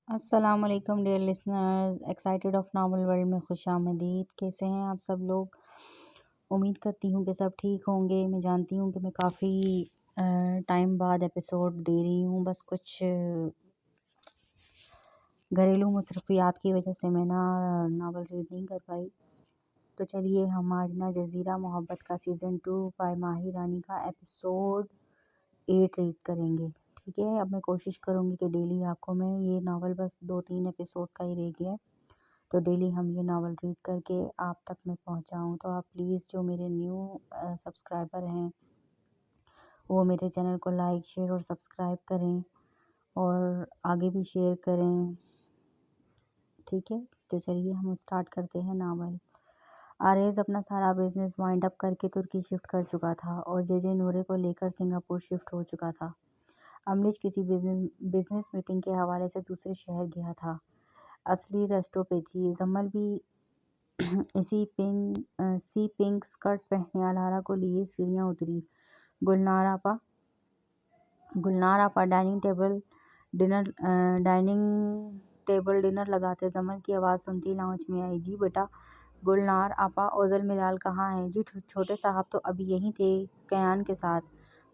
السلام علیکم dear listeners, excited of novel world میں خوش آمدید۔ کیسے ہیں آپ سب لوگ؟ امید کرتی ہوں کہ سب ٹھیک ہوں گے۔ میں جانتی ہوں کہ میں کافی ٹائم بعد ایپیسوڈ دے رہی ہوں، بس کچھ گھریلو مصروفیات کی وجہ سے میں ناول ریڈ نہیں کر پائی۔ تو چلیے ہم آج نا جزیرہ محبت کا سیزن 2 بائی ماہی رانی کا ایپیسوڈ 8 ریڈ کریں گے، ٹھیک ہے؟ اب میں کوشش کروں گی کہ ڈیلی آپ کو میں یہ ناول بس 2-3 ایپیسوڈ کا ہی رہ گیا ہے، تو ڈیلی ہم یہ ناول ریڈ کر کے آپ تک میں پہنچاؤں۔ تو آپ پلیز جو میرے نیو سبسکرائبر ہیں وہ میرے چینل کو لائک شیئر اور سبسکرائب کریں اور آگے بھی شیئر کریں، ٹھیک ہے؟ تو چلیے ہم اسٹارٹ کرتے ہیں ناول۔ آریز اپنا سارا بزنس وائنڈ اپ کر کے ترکی شفٹ کر چکا تھا اور جے نورے کو لے کر سنگاپور شفٹ ہو چکا تھا۔ املج کسی بزنس میٹنگ کے حوالے سے دوسرے شہر گیا تھا، اصلی ریسٹو پہ تھی۔ زمل بھی سی پنک سکرٹ پہنے الارا کو لیے سیڑھیاں اتری۔ گلنار آپا ڈائننگ ٹیبل ڈنر لگاتے زمل کی آواز سنتی لاؤنج میں آئی۔ جی بیٹا گلنار آپا، اوزل میرال کہاں ہے؟ جی چھوٹے صاحب تو ابھی یہیں تھے کیان کے ساتھ۔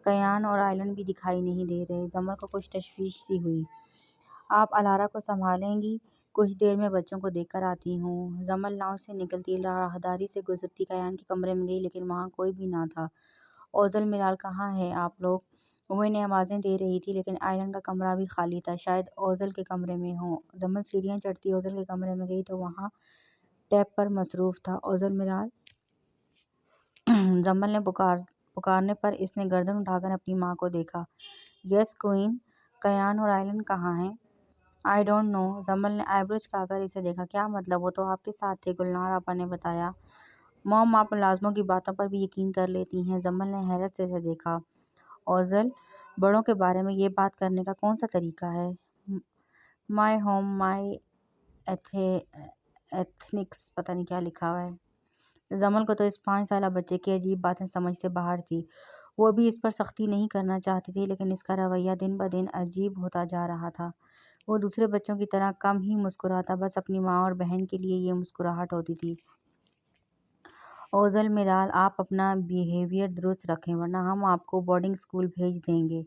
کیان اور آئلن بھی دکھائی نہیں دے رہے۔ زمل کو کچھ تشویش سی ہوئی۔ آپ الارا کو سنبھالیں گی؟ کچھ دیر میں بچوں کو دیکھ کر آتی ہوں۔ زمل لاؤنج سے نکلتی راہداری سے گزرتی کیان کے کمرے میں گئی، لیکن وہاں کوئی بھی نہ تھا۔ اوزل میرال کہاں ہے آپ لوگ؟ وہ انہیں آوازیں دے رہی تھی، لیکن آئلن کا کمرہ بھی خالی تھا، شاید اوزل کے کمرے میں ہوں۔ زمل سیڑھیاں چڑھتی اوزل کے کمرے میں گئی تو وہاں ٹیپ پر مصروف تھا۔ اوزل میرال؟ زمل نے پکارنے پر اس نے گردن اٹھا کر اپنی ماں کو دیکھا۔ یس کوئین۔ کیان اور آئلن کہاں ہیں؟ I don't know. زمل نے آئی برو چکا کر اسے دیکھا۔ کیا مطلب؟ وہ تو آپ کے ساتھ تھے، گلنار آپا نے بتایا۔ موم، آپ ملازموں کی باتوں پر بھی یقین کر لیتی ہیں؟ زمل نے حیرت سے اسے دیکھا۔ اوزل، بڑوں کے بارے میں یہ بات کرنے کا کون سا طریقہ ہے؟ مائی ہوم مائی ایتھنکس، پتہ نہیں کیا لکھا ہوا ہے۔ زمل کو تو اس 5 سالہ بچے کی عجیب باتیں سمجھ سے باہر تھی۔ وہ بھی اس پر سختی نہیں کرنا چاہتی تھی، لیکن اس کا رویہ دن بدن عجیب ہوتا جا رہا تھا۔ وہ دوسرے بچوں کی طرح کم ہی مسکراتا، بس اپنی ماں اور بہن کے لیے یہ مسکراہٹ ہوتی تھی۔ اوزل میرال، آپ اپنا بیہیویئر درست رکھیں ورنہ ہم آپ کو بورڈنگ اسکول بھیج دیں گے۔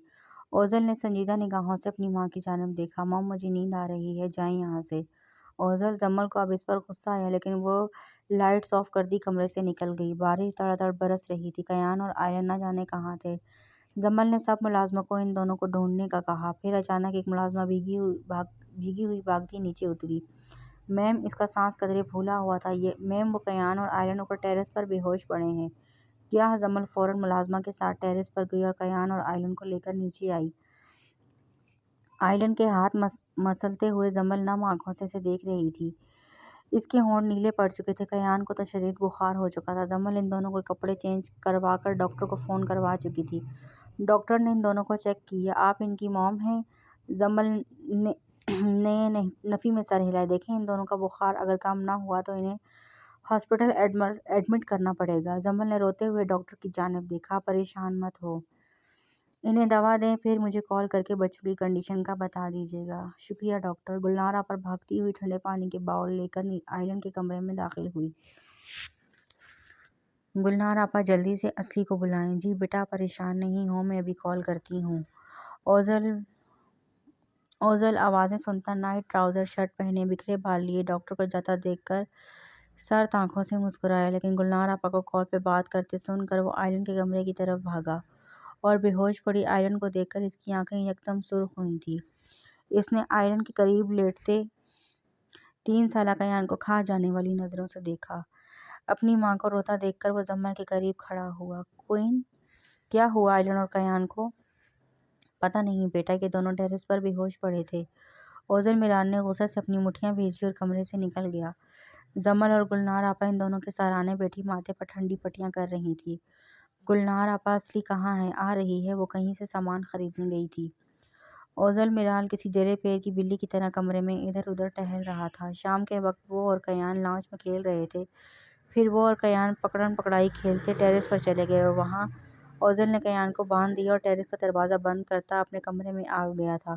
اوزل نے سنجیدہ نگاہوں سے اپنی ماں کی جانب دیکھا۔ مام، مجھے نیند آ رہی ہے، جائیں یہاں سے۔ اوزل، زمل کو اب اس پر غصہ آیا، لیکن وہ لائٹس آف کرتی کمرے سے نکل گئی۔ بارش دڑ دڑ برس رہی تھی۔ کیان اور آئلن نہ جانے کہاں تھے۔ زمل نے سب ملازموں کو ان دونوں کو ڈھونڈنے کا کہا۔ پھر اچانک ایک ملازمہ بھیگی ہوئی بھاگتی نیچے اتری۔ میم، اس کا سانس قدرے پھولا ہوا تھا۔ میم، وہ کیان اور آئلن اوپر ٹیرس پر بے ہوش پڑے ہیں۔ کیا؟ زمل فوراً ملازمہ کے ساتھ ٹیرس پر گئی اور کیان اور آئلن کو لے کر نیچے آئی۔ آئلن کے ہاتھ مسلتے ہوئے زمل نم آنکھوں سے اسے دیکھ رہی تھی۔ اس کے ہونٹ نیلے پڑ چکے تھے۔ کیان کو تو شدید بخار ہو چکا تھا۔ زمل ان دونوں کے کپڑے چینج کروا کر ڈاکٹر کو فون کروا چکی تھی۔ ڈاکٹر نے ان دونوں کو چیک کیا۔ آپ ان کی موم ہیں؟ زمل نے نفی میں سر ہلایا۔ دیکھیں، ان دونوں کا بخار اگر کم نہ ہوا تو انہیں ہاسپٹل ایڈمٹ کرنا پڑے گا۔ زمل نے روتے ہوئے ڈاکٹر کی جانب دیکھا۔ پریشان مت ہو، انہیں دوا دیں، پھر مجھے کال کر کے بچوں کی کنڈیشن کا بتا دیجیے گا۔ شکریہ ڈاکٹر۔ گلنار آپا بھاگتی ہوئی ٹھنڈے پانی کے باؤل لے کر آئلن کے کمرے میں داخل ہوئی۔ گلنار آپا، جلدی سے اصلی کو بلائیں۔ جی بیٹا، پریشان نہیں ہو، میں ابھی کال کرتی ہوں۔ اوزل آوازیں سنتا نائٹ ٹراؤزر شرٹ پہنے بکھرے بال لیے ڈاکٹر کو جاتا دیکھ کر سرد آنکھوں سے مسکرایا، لیکن گلنار آپا کو کال پہ بات کرتے سن کر وہ آئلن کے کمرے کی طرف بھاگا اور بے ہوش پڑی آئلن کو دیکھ کر اس کی آنکھیں یکدم سرخ ہوئی تھیں۔ اس نے آئلن کے قریب لیٹتے 3 سالہ کیان کو کھا جانے والی نظروں سے دیکھا۔ اپنی ماں کو روتا دیکھ کر وہ زمل کے قریب کھڑا ہوا۔ کوئین، کیا ہوا آئلن اور کیان کو؟ پتہ نہیں بیٹا، یہ دونوں ٹیرس پر بے ہوش پڑے تھے۔ اوزل میرال نے غصے سے اپنی مٹھیاں بھیجی اور کمرے سے نکل گیا۔ زمل اور گلنار آپا ان دونوں کے سرانے بیٹھی ماتھے پر ٹھنڈی پٹیاں کر رہی تھی۔ گلنار آپا، اصلی کہاں ہے؟ آ رہی ہے، وہ کہیں سے سامان خریدنے گئی تھی۔ اوزل میرال کسی جلے پیر کی بلی کی طرح کمرے میں ادھر ادھر ٹہل رہا تھا۔ شام کے وقت وہ اور کیان لاؤنج میں کھیل رہے تھے، پھر وہ اور کیان پکڑن پکڑائی کھیلتے ٹیرس پر چلے گئے اور وہاں اوزل نے کیان کو باندھ دیا اور ٹیرس کا دروازہ بند کرتا اپنے کمرے میں آ گیا تھا۔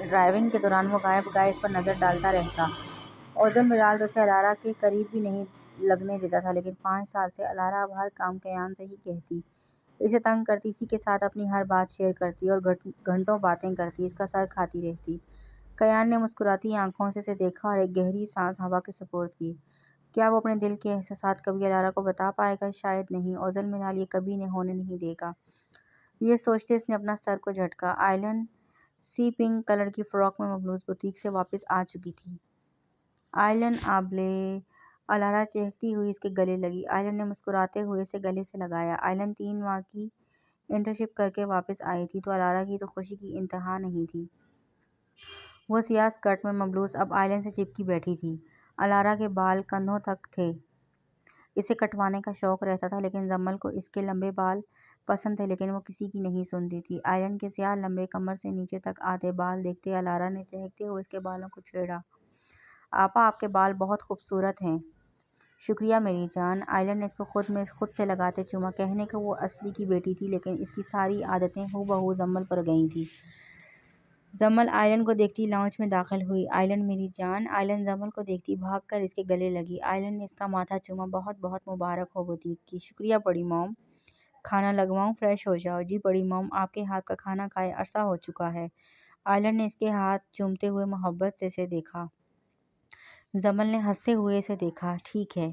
ڈرائیونگ کے دوران وہ غائب گائز پر نظر ڈالتا رہتا۔ اوزل میرال تو اسے الارا کے قریب بھی نہیں لگنے دیتا تھا، لیکن 5 سال سے الارا اب ہر کام کیان سے ہی کہتی، اسے تنگ کرتی، اسی کے ساتھ اپنی ہر بات شیئر کرتی اور گھنٹوں باتیں کرتی، اس کا سر کھاتی رہتی۔ کیان نے مسکراتی آنکھوں سے اسے دیکھا اور ایک گہری سانس ہوا کے سپرد کی۔ کیا وہ اپنے دل کے احساسات کبھی الارا کو بتا پائے گا؟ شاید نہیں، اوزل میرال یہ کبھی ہونے نہیں دے گا۔ یہ سوچتے اس نے اپنا سر کو جھٹکا۔ آئلن سی پنک کلر کی فراک میں ملبوس بوتیک سے واپس آ چکی تھی۔ آئلن آبلے، الارا چہکتی ہوئی اس کے گلے لگی۔ آئلن نے مسکراتے ہوئے اسے گلے سے لگایا۔ آئلن 3 ماہ کی انٹرنشپ کر کے واپس آئی تھی، تو الارا کی تو خوشی کی انتہا نہیں تھی۔ وہ سیاہ اسکرٹ میں ملبوس اب آئلن سے چپکی بیٹھی تھی۔ الارا کے بال کندھوں تک تھے، اسے کٹوانے کا شوق رہتا تھا، لیکن جمل کو اس کے لمبے بال پسند تھے، لیکن وہ کسی کی نہیں سنتی تھی۔ آئلن کے سیاہ لمبے کمر سے نیچے تک آتے بال دیکھتے الارا نے چہکتے ہوئے اس کے بالوں کو چھیڑا۔ آپا، آپ کے بال بہت خوبصورت ہیں۔ شکریہ میری جان۔ آئلن نے اس کو خود سے لگاتے چوما۔ کہنے کو وہ اصلی کی بیٹی تھی، لیکن اس کی ساری عادتیں ہو بہو جمل پر گئی تھیں۔ جمل آئلن کو دیکھتی لاؤنج میں داخل ہوئی۔ آئلن میری جان۔ آئلن جمل کو دیکھتی بھاگ کر اس کے گلے لگی۔ آئلن نے اس کا ماتھا چوما۔ بہت بہت مبارک ہو بوتیک کی۔ شکریہ بڑی موم۔ کھانا لگواؤں؟ فریش ہو جاؤ۔ جی بڑی موم، آپ کے ہاتھ کا کھانا کھائے عرصہ ہو چکا ہے۔ آئلن نے اس کے ہاتھ چومتے ہوئے محبت سے اسے دیکھا۔ جمل نے ہنستے ہوئے اسے دیکھا۔ ٹھیک ہے۔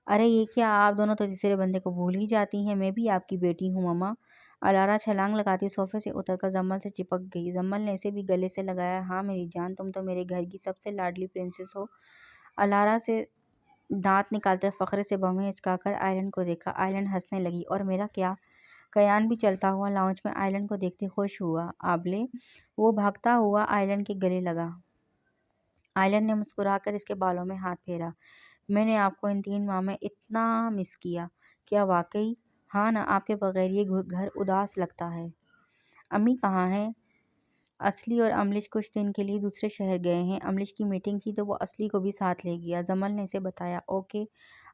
ارے یہ کیا، آپ دونوں تو تیسرے بندے کو بھول ہی جاتی ہیں۔ میں بھی آپ کی بیٹی ہوں مما۔ الارا چھلانگ لگاتی صوفے سے اتر کر جمل سے چپک گئی۔ جمل نے اسے بھی گلے سے لگایا۔ ہاں میری جان، تم تو میرے گھر کی سب سے لاڈلی پرنسس ہو۔ الارا سے دانت نکالتے فخر سے بھویں اچکا کر آئلن کو دیکھا۔ آئلن ہنسنے لگی۔ اور میرا کیا؟ کیان بھی چلتا ہوا لاؤنج میں آئلن کو دیکھتے خوش ہوا۔ آبلے، وہ بھاگتا ہوا آئلن کے گلے لگا۔ آئلن نے مسکرا کر اس کے بالوں میں ہاتھ پھیرا۔ میں نے آپ کو ان 3 ماہ میں اتنا مس کیا۔ کیا واقعی؟ ہاں نا، آپ کے بغیر یہ گھر اداس لگتا ہے۔ امی کہاں ہیں؟ اصلی اور املش کچھ دن کے لیے دوسرے شہر گئے ہیں۔ املش کی میٹنگ تھی تو وہ اصلی کو بھی ساتھ لے گیا، جمل نے اسے بتایا۔ اوکے۔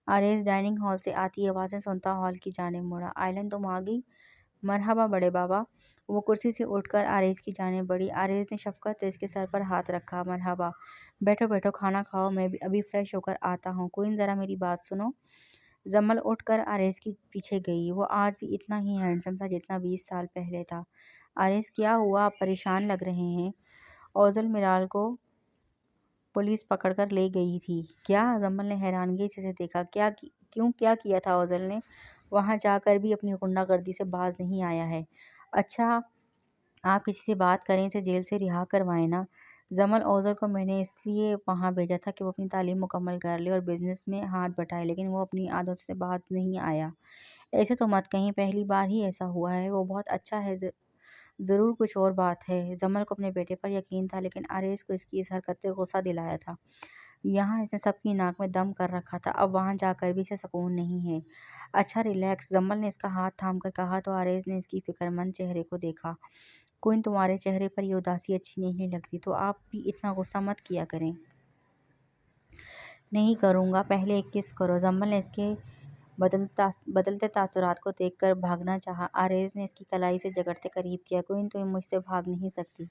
آریز ڈائننگ ہال سے آتی آوازیں سنتا ہال کی جانب مڑا۔ آئلن تم آ گئی؟ مرحبا بڑے بابا۔ وہ کرسی سے اٹھ کر آریز کی جانب بڑھی۔ آریز نے شفقت سے اس کے سر پر ہاتھ رکھا۔ مرحبا، بیٹھو بیٹھو، کھانا کھاؤ، میں بھی ابھی فریش ہو کر آتا ہوں۔ کوئن ذرا میری بات سنو۔ جمل اٹھ کر آریز کے پیچھے گئی۔ وہ آج بھی اتنا ہی ہینڈسم تھا جتنا 20 سال پہلے تھا۔ آریز کیا ہوا؟ آپ پریشان لگ رہے ہیں۔ اوزل میرال کو پولیس پکڑ کر لے گئی تھی۔ کیا؟ جمل نے حیرانگی سے اسے دیکھا۔ کیوں کیا کیا تھا اوزل نے؟ وہاں جا کر بھی اپنی غنڈہ گردی سے باز نہیں آیا ہے۔ اچھا، آپ کسی سے بات کریں، اسے جیل سے رہا کروائیں نا۔ جمل اوزل کو میں نے اس لیے وہاں بھیجا تھا کہ وہ اپنی تعلیم مکمل کر لے اور بزنس میں ہاتھ بٹائے، لیکن وہ اپنی عادتوں سے باز نہیں آیا۔ ایسے تو مت کہیں، پہلی بار ہی ایسا ہوا ہے۔ وہ بہت اچھا ہے، ضرور کچھ اور بات ہے۔ جمل کو اپنے بیٹے پر یقین تھا، لیکن آریز کو اس کی اس حرکت سے غصہ دلایا تھا۔ یہاں اس نے سب کی ناک میں دم کر رکھا تھا، اب وہاں جا کر بھی اسے سکون نہیں ہے۔ اچھا ریلیکس، جمل نے اس کا ہاتھ تھام کر کہا تو آریز نے اس کی فکرمند چہرے کو دیکھا۔ کوئن تمہارے چہرے پر یہ اداسی اچھی نہیں لگتی، تو آپ بھی اتنا غصہ مت کیا کریں۔ نہیں کروں گا، پہلے ایک کس کرو۔ جمل نے اس کے بدلتے تاثرات کو دیکھ کر بھاگنا چاہا۔ آریز نے اس کی کلائی سے جگڑتے قریب کیا۔ کوئن تم مجھ سے بھاگ نہیں سکتی۔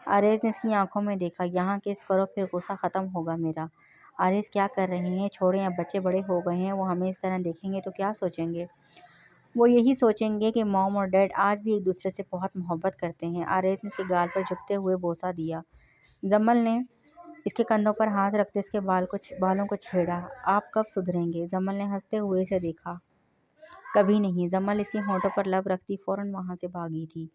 آریز نے اس کی آنکھوں میں دیکھا۔ یہاں کس کرو، پھر غصہ ختم ہوگا میرا۔ آریز کیا کر رہی ہیں؟ چھوڑیں، اب بچے بڑے ہو گئے ہیں، وہ ہمیں اس طرح دیکھیں گے تو کیا سوچیں گے؟ وہ یہی سوچیں گے کہ موم اور ڈیڈ آج بھی ایک دوسرے سے بہت محبت کرتے ہیں۔ آریز نے اس کے گال پر جھکتے ہوئے بوسہ دیا۔ جمل نے اس کے کندھوں پر ہاتھ رکھتے اس کے بالوں کو چھیڑا۔ آپ کب سدھریں گے؟ جمل نے ہنستے ہوئے اسے دیکھا۔ کبھی نہیں۔ جمل اس کے ہونٹوں پر لب رکھتی فوراً وہاں سے بھاگی تھی۔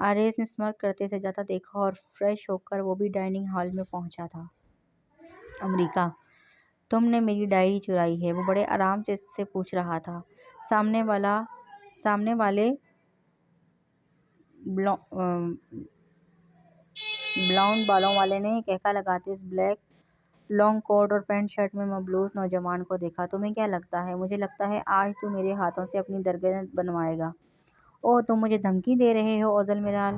آریز نے اسمرک کرتے اسے جاتا دیکھا اور فریش ہو کر وہ بھی ڈائننگ ہال میں پہنچا تھا۔ امریکہ، تم نے میری ڈائری چرائی ہے؟ وہ بڑے آرام سے اس سے پوچھ رہا تھا۔ سامنے والے بلانڈ بالوں والے نے کہکا لگاتے اس بلیک لانگ کوٹ اور پینٹ شرٹ میں ملبوس نوجوان کو دیکھا۔ تمہیں کیا لگتا ہے؟ مجھے لگتا ہے آج تو میرے ہاتھوں سے اپنی درگزر بنوائے گا۔ اوہ، تم مجھے دھمکی دے رہے ہو اوزل میرال؟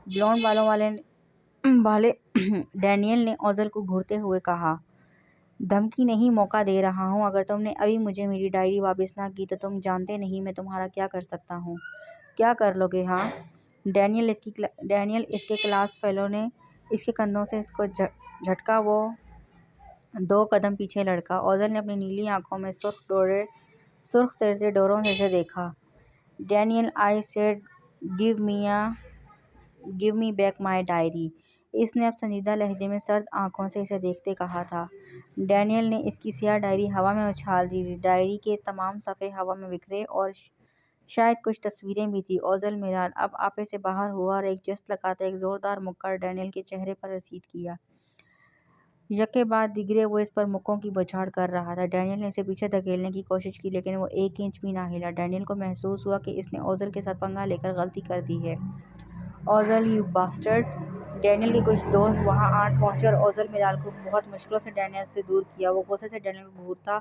بلانڈ بالوں والے ڈینیل نے اوزل کو گھورتے ہوئے کہا۔ دھمکی نہیں، موقع دے رہا ہوں۔ اگر تم نے ابھی مجھے میری ڈائری واپس نہ کی تو تم جانتے نہیں میں تمہارا کیا کر سکتا ہوں۔ کیا کر لو گے؟ ہاں، ڈینیل اس کے کلاس فیلو نے اس کے کندھوں سے اس کو جھٹکا، وہ 2 قدم پیچھے لڑکا۔ اوزل نے اپنی نیلی آنکھوں میں سرخ تیرتے ڈوروں سے اسے دیکھا۔ "Daniel, I said give me back my diary", اس نے اب سنجیدہ لہجے میں سرد آنکھوں سے اسے دیکھتے کہا تھا۔ ڈینیل نے اس کی سیاہ ڈائری ہوا میں اچھال دی۔ ڈائری کے تمام صفحے ہوا میں بکھرے اور شاید کچھ تصویریں بھی تھیں۔ اوزل میرال اب آپے سے باہر ہوا اور ایک جست لگاتا ایک زوردار مکہ ڈینیل کے چہرے پر رسید کیا۔ یکے بعد دیگرے وہ اس پر مکوں کی بوچھاڑ کر رہا تھا۔ ڈینیل نے اسے پیچھے دھکیلنے کی کوشش کی لیکن وہ 1 انچ بھی نہ ہلا۔ ڈینیل کو محسوس ہوا کہ اس نے اوزل کے ساتھ پنگا لے کر غلطی کر دی ہے۔ "اوزل، یو باسٹرڈ"۔ ڈینیل کے کچھ دوست وہاں آن پہنچے اور اوزل میرال کو بہت مشکلوں سے ڈینیل سے دور کیا۔ وہ غصے سے ڈینیل کو گھورتا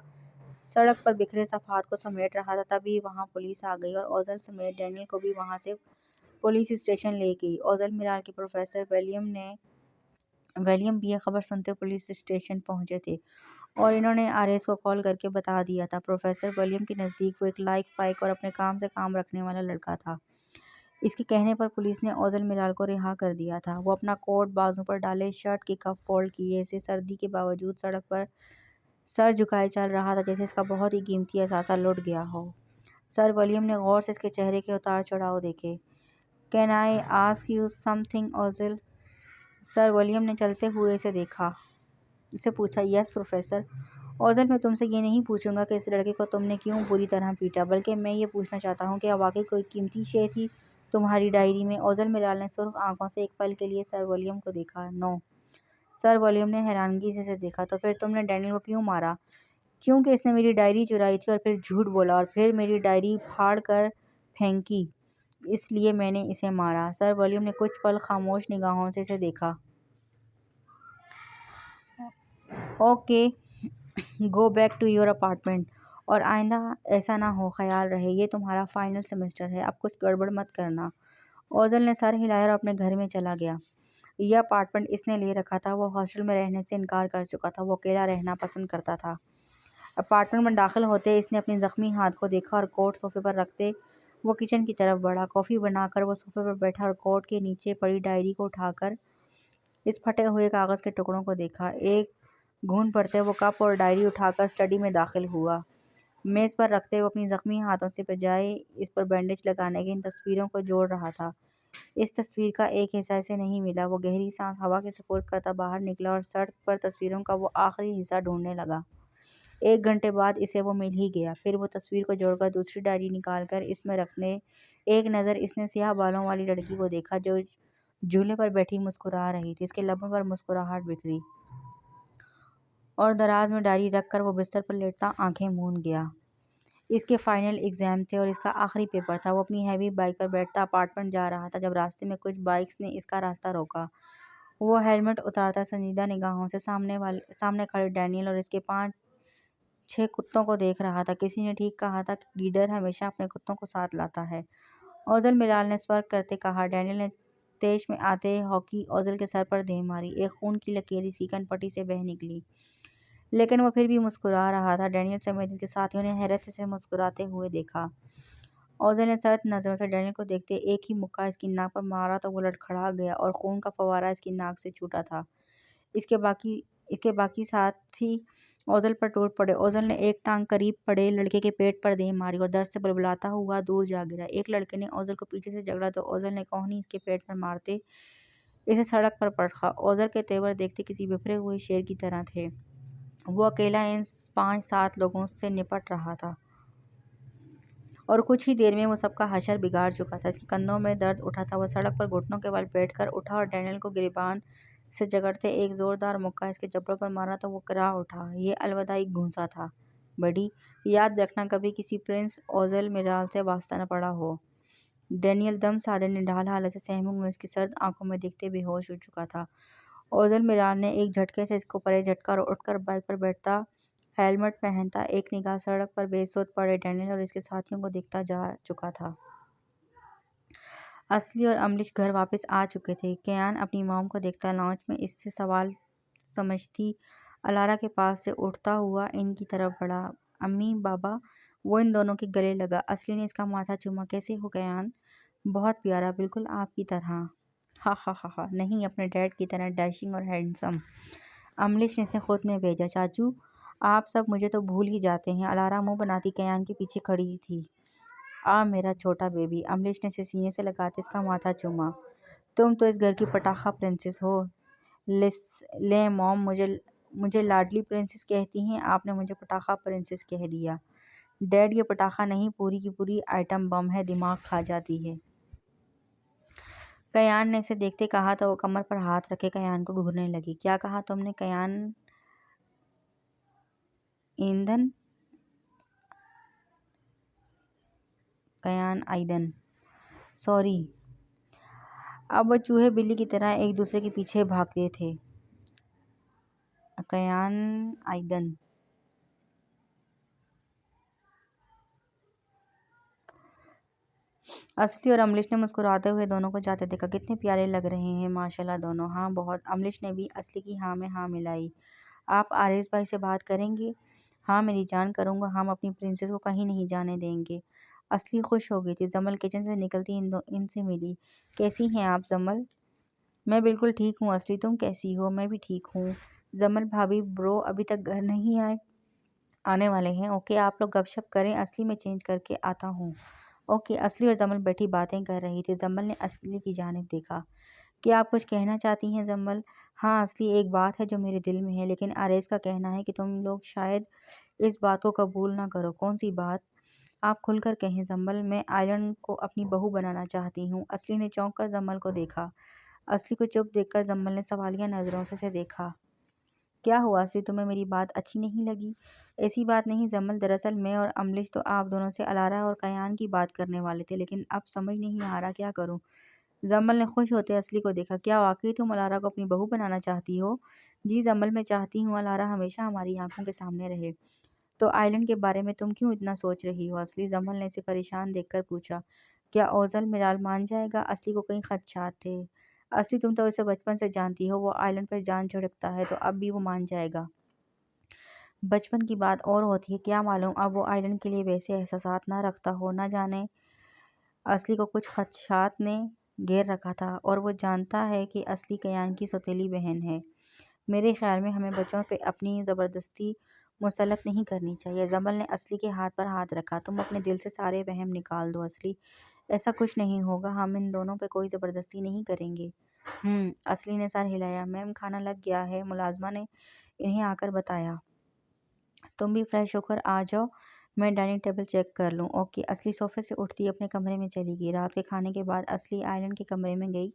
سڑک پر بکھرے صفحات کو سمیٹ رہا تھا۔ تبھی وہاں پولیس آ گئی اور اوزل سمیت ڈینیل کو بھی وہاں سے پولیس اسٹیشن لے گئی۔ اوزل میرال کے پروفیسر ولیم بھی یہ خبر سنتے پولیس اسٹیشن پہنچے تھے اور انہوں نے آر ایس کو کال کرکے بتا دیا تھا۔ پروفیسر ولیم کے نزدیک وہ ایک لائق فائق اور اپنے کام سے کام رکھنے والا لڑکا تھا۔ اس کے کہنے پر پولیس نے اوزل میرال کو رہا کر دیا تھا۔ وہ اپنا کوٹ بازوں پر ڈالے، شرٹ کے کف فولڈ کیے سے سردی کے باوجود سڑک پر سر جھکائے چل رہا تھا جیسے اس کا بہت ہی قیمتی اثاثہ لٹ گیا ہو۔ سر ولیم نے غور سے اس کے چہرے کے اتار چڑھاؤ دیکھے۔ "Can I ask you something Ozil", sir William نے چلتے ہوئے اسے پوچھا۔ "یس پروفیسر"۔ "اوزل، میں تم سے یہ نہیں پوچھوں گا کہ اس لڑکے کو تم نے کیوں بری طرح پیٹا، بلکہ میں یہ پوچھنا چاہتا ہوں کہ کیا واقعی کوئی قیمتی شے تھی تمہاری ڈائری میں"۔ اوزل میرال نے سرخ آنکھوں سے ایک پل کے لیے سر ولیم کو دیکھا۔ "نو"۔ سر ولیم نے حیرانگی سے اسے دیکھا۔ "تو پھر تم نے ڈینیل کو کیوں مارا"؟ "کیونکہ اس نے میری ڈائری چرائی تھی اور پھر جھوٹ بولا اور پھر میری ڈائری پھاڑ کر پھینکی، اس لیے میں نے اسے مارا"۔ سر ولیم نے کچھ پل خاموش نگاہوں سے اسے دیکھا۔ "Okay, go back to your apartment, اور آئندہ ایسا نہ ہو، خیال رہے، یہ تمہارا فائنل سیمسٹر ہے، اب کچھ گڑبڑ مت کرنا"۔ اوزل نے سر ہلایا اور اپنے گھر میں چلا گیا۔ یہ اپارٹمنٹ اس نے لے رکھا تھا۔ وہ ہاسٹل میں رہنے سے انکار کر چکا تھا۔ وہ اکیلا رہنا پسند کرتا تھا۔ اپارٹمنٹ میں داخل ہوتے اس نے اپنے زخمی ہاتھ کو دیکھا اور کوٹ صوفے پر رکھتے وہ کچن کی طرف بڑھا۔ کافی بنا کر وہ صوفے پر بیٹھا اور کوٹ کے نیچے پڑی ڈائری کو اٹھا کر اس پھٹے ہوئے کاغذ کے ٹکڑوں کو دیکھا۔ ایک گھونٹ بھرتے وہ کپ اور ڈائری اٹھا کر اسٹڈی میں داخل ہوا۔ میز پر رکھتے وہ اپنی زخمی ہاتھوں سے بجائے اس پر بینڈیج لگانے کے ان تصویروں کو جوڑ رہا تھا۔ اس تصویر کا ایک حصہ اسے نہیں ملا۔ وہ گہری سانس ہوا کے سپرد کرتا باہر نکلا اور سڑک پر تصویروں کا وہ آخری حصہ ڈھونڈنے لگا۔ 1 گھنٹے بعد اسے وہ مل ہی گیا۔ پھر وہ تصویر کو جوڑ کر دوسری ڈائری نکال کر اس میں رکھنے ایک نظر اس نے سیاہ بالوں والی لڑکی کو دیکھا جو جھولے پر بیٹھی مسکرا رہی تھی۔ اس کے لبوں پر مسکراہٹ بکھری اور دراز میں ڈائری رکھ کر وہ بستر پر لیٹتا آنکھیں موند گیا۔ اس کے فائنل ایگزام تھے اور اس کا آخری پیپر تھا۔ وہ اپنی ہیوی بائک پر بیٹھتا اپارٹمنٹ جا رہا تھا جب راستے میں کچھ بائکس نے اس کا راستہ روکا۔ وہ ہیلمٹ اتارتا سنجیدہ نگاہوں سے سامنے کھڑے ڈینیل اور اس کے 5-6 کتوں کو دیکھ رہا تھا۔ کسی نے ٹھیک کہا تھا کہ گیدڑ ہمیشہ اپنے کتوں کو ساتھ لاتا ہے، اوزل میرال نے سورگ کرتے کہا۔ ڈینیل نے تیش میں آتے ہاکی اوزل کے سر پر دے ماری۔ ایک خون کی لکیر اس کی کن پٹی سے بہہ نکلی لیکن وہ پھر بھی مسکرا رہا تھا۔ ڈینیل سمیت اس کے ساتھیوں نے حیرت سے اسے مسکراتے ہوئے دیکھا۔ اوزل نے سرد نظروں سے ڈینیل کو دیکھتے ایک ہی مکہ اس کی ناک پر مارا تو وہ لڑکھڑا گیا اور خون کا فوارہ اس کی ناک سے چھوٹا تھا۔ اس کے باقی ساتھی اوزل پر ٹوٹ پڑے۔ اوزل نے ایک ٹانگ قریب پڑے لڑکے کے پیٹ پر دے ماری اور درد سے بلبلاتا ہوا دور جا گرا۔ ایک لڑکے نے اوزل کو پیچھے سے جکڑا تو اوزل نے کوہنی اس کے پیٹ پر مارتے اسے سڑک پر پٹخا۔ اوزل کے تیور دیکھتے کسی بپھرے ہوئے شیر کی طرح تھے۔ وہ اکیلا ان 5-7 لوگوں سے نپٹ رہا تھا اور کچھ ہی دیر میں وہ سب کا حشر بگاڑ چکا تھا۔ اس کے کندھوں میں درد اٹھا تھا۔ وہ سڑک پر گھٹنوں کے بل پیٹ کر اٹھا اور ڈینیل کو گریبان سے جکڑتے ایک زوردار مکہ اس کے جبڑوں پر مارا تو وہ کراہ اٹھا۔ یہ الوداعی گھونسا تھا بڈی، یاد رکھنا کبھی کسی پرنس اوزل میرال سے واسطہ نہ پڑا ہو۔ ڈینیل دم سادے نڈھال حالت سے سہمنگ میں اس کی سرد آنکھوں میں دیکھتے بے ہوش ہو چکا تھا۔ اوزل میرال نے ایک جھٹکے سے اس کو پرے جھٹکا اور اٹھ کر بائک پر بیٹھتا ہیلمٹ پہنتا ایک نگاہ سڑک پر بے سود پڑے ڈینیل اور اس کے ساتھیوں کو دیکھتا جا چکا تھا۔ اصلی اور املچ گھر واپس آ چکے تھے۔ کیان اپنی مام کو دیکھتا لاؤنج میں اس سے سوال سمجھتی الارا کے پاس سے اٹھتا ہوا ان کی طرف بڑھا۔ "امی، بابا"، وہ ان دونوں کے گلے لگا۔ اصلی نے اس کا ماتھا چوما۔ "کیسے ہو کیان"؟ "بہت پیارا، بالکل آپ کی طرح"۔ ہا ہا ہا ہا، نہیں اپنے ڈیڈ کی طرح ڈیشنگ اور ہینڈسم۔ املش نے اسے خود میں بھیجا۔ چاچو آپ سب مجھے تو بھول ہی جاتے ہیں۔ الارا منہ بناتی کیان کے پیچھے کھڑی تھی۔ میرا چھوٹا بیبی، املش نے اسے سینے سے لگاتے اس کا ماتھا چوما۔ تم تو اس گھر کی پٹاخہ پرنسس ہو۔ لیں موم، مجھے لاڈلی پرنسس کہتی ہیں؟ آپ نے مجھے پٹاخہ پرنسس کہہ دیا۔ ڈیڈ یہ پٹاخہ نہیں، پوری کی پوری آئٹم بم ہے، دماغ کھا جاتی ہے۔ کیان نے اسے دیکھتے کہا تو وہ کمر پر ہاتھ رکھے کیان کو گھورنے لگی۔ کیا کہا تم نے کیان؟ ایندھن؟ کیان آئیدن، سوری۔ اب وہ چوہے بلی کی طرح ایک دوسرے کے پیچھے بھاگتے تھے۔ کیان آئیدن۔ اصلی اور املش نے مسکراتے ہوئے دونوں کو جاتے دیکھا۔ کتنے پیارے لگ رہے ہیں ماشاءاللہ دونوں۔ ہاں بہت۔ املش نے بھی اصلی کی ہاں میں ہاں ملائی۔ آپ آریز بھائی سے بات کریں گے؟ ہاں میری جان کروں گا، ہم اپنی پرنسس کو کہیں نہیں جانے دیں گے۔ اصلی خوش ہو گئی تھی۔ زمل کچن سے نکلتی ان سے ملی۔ کیسی ہیں آپ زمل؟ میں بالکل ٹھیک ہوں اصلی، تم کیسی ہو؟ میں بھی ٹھیک ہوں۔ زمل بھابھی برو ابھی تک گھر نہیں آئے؟ آنے والے ہیں۔ اوکے آپ لوگ گپ شپ کریں، اصلی میں چینج کر کے آتا ہوں۔ اوکے۔ اصلی اور زمل بیٹھی باتیں کر رہی تھی۔ زمل نے اصلی کی جانب دیکھا۔ کیا آپ کچھ کہنا چاہتی ہیں زمل؟ ہاں اصلی، ایک بات ہے جو میرے دل میں ہے، لیکن آریز کا کہنا ہے کہ تم لوگ شاید اس بات کو قبول نہ کرو۔ کون سی بات؟ آپ کھل کر کہیں زمل۔ میں آئلن کو اپنی بہو بنانا چاہتی ہوں۔ اصلی نے چونک کر زمل کو دیکھا۔ اصلی کو چپ دیکھ کر زمل نے سوالیہ نظروں سے دیکھا۔ کیا ہوا اصلی، تمہیں میری بات اچھی نہیں لگی؟ ایسی بات نہیں زمل، دراصل میں اور املش تو آپ دونوں سے الارا اور کیان کی بات کرنے والے تھے، لیکن اب سمجھ نہیں آ رہا کیا کروں۔ زمل نے خوش ہوتے اصلی کو دیکھا۔ کیا واقعی تم الارا کو اپنی بہو بنانا چاہتی ہو؟ جی زمل، میں چاہتی ہوں الارا ہمیشہ ہماری آنکھوں کے سامنے رہے۔ تو آئلینڈ کے بارے میں تم کیوں اتنا سوچ رہی ہو اصلی؟ زمل نے اسے پریشان دیکھ کر پوچھا۔ کیا اوزل میرال مان جائے گا؟ اصلی کو کئی خدشات تھے۔ اصلی تم تو اسے بچپن سے جانتی ہو، وہ آئلینڈ پر جان چھڑکتا ہے تو اب بھی وہ مان جائے گا۔ بچپن کی بات اور ہوتی ہے، کیا معلوم اب وہ آئلینڈ کے لیے ویسے احساسات نہ رکھتا ہو، نہ جانے۔ اصلی کو کچھ خدشات نے گھیر رکھا تھا، اور وہ جانتا ہے کہ اصلی کیان کی سوتیلی بہن ہے۔ میرے خیال میں ہمیں بچوں پہ اپنی زبردستی مسلط نہیں کرنی چاہیے۔ زمل نے اصلی کے ہاتھ پر ہاتھ رکھا۔ تم اپنے دل سے سارے وہم نکال دو اصلی، ایسا کچھ نہیں ہوگا، ہم ان دونوں پہ کوئی زبردستی نہیں کریں گے۔ اصلی نے سر ہلایا۔ میم کھانا لگ گیا ہے، ملازمہ نے انہیں آ کر بتایا۔ تم بھی فریش ہو کر آ جاؤ، میں ڈائننگ ٹیبل چیک کر لوں۔ اوکے۔ اصلی صوفے سے اٹھتی اپنے کمرے میں چلی گئی۔ رات کے کھانے کے بعد اصلی آئلینڈ کے کمرے میں گئی۔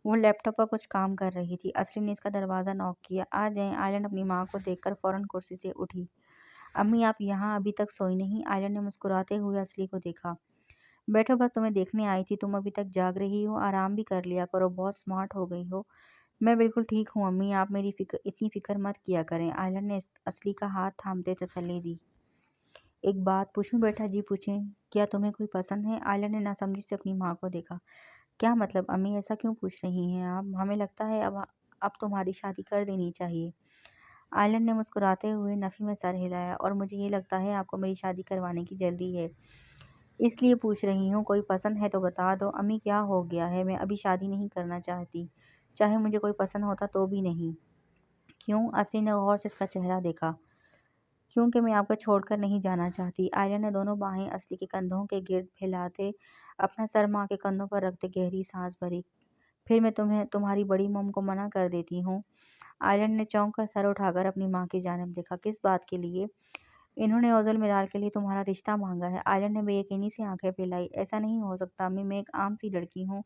وہ لیپ ٹاپ پر کچھ کام کر رہی تھی۔ اصلی نے اس کا دروازہ نوک کیا۔ آ جائیں۔ آئلینڈ اپنی ماں کو دیکھ کر فوراً کرسی سے اٹھی۔ امی آپ یہاں ابھی تک سوئی نہیں؟ آئلینڈ نے مسکراتے ہوئے اصلی کو دیکھا۔ بیٹھو، بس تمہیں دیکھنے آئی تھی، تم ابھی تک جاگ رہی ہو، آرام بھی کر لیا کرو، بہت سمارٹ ہو گئی ہو۔ میں بالکل ٹھیک ہوں امی، آپ میری اتنی فکر مت کیا کریں۔ آئلینڈ نے اصلی کا ہاتھ تھامتے تسلی دی۔ ایک بات پوچھوں بیٹا؟ جی پوچھیں۔ کیا تمہیں کوئی پسند ہے؟ آئلینڈ نے ناسمجھی سے اپنی ماں کو دیکھا۔ کیا مطلب امی، ایسا کیوں پوچھ رہی ہیں آپ؟ ہمیں لگتا ہے اب تمہاری شادی کر دینی چاہیے۔ آئلینڈ نے مسکراتے ہوئے نفی میں سر ہلایا۔ اور مجھے یہ لگتا ہے آپ کو میری شادی کروانے کی جلدی ہے، اس لیے پوچھ رہی ہوں، کوئی پسند ہے تو بتا دو۔ امی کیا ہو گیا ہے، میں ابھی شادی نہیں کرنا چاہتی، چاہے مجھے کوئی پسند ہوتا تو بھی نہیں۔ کیوں؟ اصلی نے غور سے اس کا چہرہ دیکھا۔ کیونکہ میں آپ کو چھوڑ کر نہیں جانا چاہتی۔ آئلینڈ نے دونوں باہیں اصلی کے کندھوں کے گرد پھیلاتے اپنا سر ماں کے کندھوں پر رکھتے گہری سانس بھری۔ پھر میں تمہاری بڑی موم کو منع کر دیتی ہوں۔ آئلینڈ نے چونک کر سر اٹھا کر اپنی ماں کی جانب دیکھا۔ کس بات کے لیے؟ انہوں نے اوزل میرال کے لیے تمہارا رشتہ مانگا ہے۔ آئلینڈ نے بے یقینی سے آنکھیں پھیلائی۔ ایسا نہیں ہو سکتا امی، میں ایک عام سی لڑکی ہوں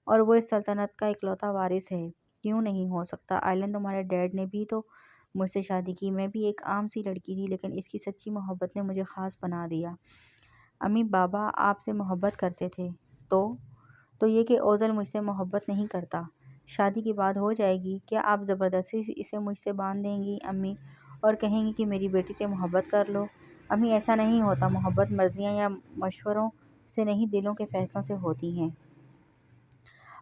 اور وہ اس سلطنت کا اکلوتا وارث ہے۔ کیوں نہیں ہو سکتا آئلینڈ، تمہارے ڈیڈ نے بھی تو مجھ سے شادی کی، میں بھی ایک عام سی لڑکی تھی، لیکن اس کی سچی محبت نے مجھے خاص بنا دیا۔ امی بابا آپ سے محبت کرتے تھے تو یہ کہ اوزل مجھ سے محبت نہیں کرتا۔ شادی کی بات ہو جائے گی، کیا آپ زبردستی سے اسے مجھ سے باندھ دیں گی امی، اور کہیں گی کہ میری بیٹی سے محبت کر لو؟ امی ایسا نہیں ہوتا، محبت مرضیاں یا مشوروں سے نہیں، دلوں کے فیصلوں سے ہوتی ہیں۔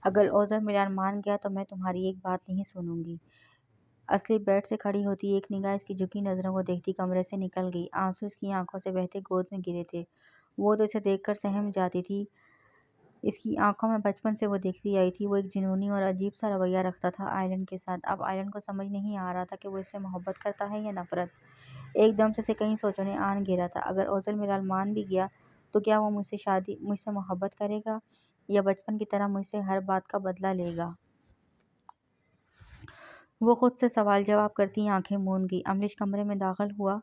اگر اوزل میرال مان گیا تو میں تمہاری ایک بات نہیں سنوں گی۔ اصلی بیڈ سے کھڑی ہوتی، ایک نگاہ اس کی جھکی نظروں کو دیکھتی کمرے سے نکل گئی۔ آنسو اس کی آنکھوں سے بہتے گود میں گرے تھے۔ وہ تو اسے دیکھ کر سہم جاتی تھی، اس کی آنکھوں میں بچپن سے وہ دیکھتی آئی تھی، وہ ایک جنونی اور عجیب سا رویہ رکھتا تھا آئلن کے ساتھ۔ اب آئلن کو سمجھ نہیں آ رہا تھا کہ وہ اس سے محبت کرتا ہے یا نفرت۔ ایک دم سے اسے کئی سوچوں نے آن گھیرا تھا۔ اگر اوزل میرال مان بھی گیا تو کیا وہ مجھ سے محبت کرے گا یا بچپن کی طرح مجھ سے ہر بات کا بدلہ لے گا؟ وہ خود سے سوال جواب کرتی آنکھیں موند گئی۔ امریش کمرے میں داخل ہوا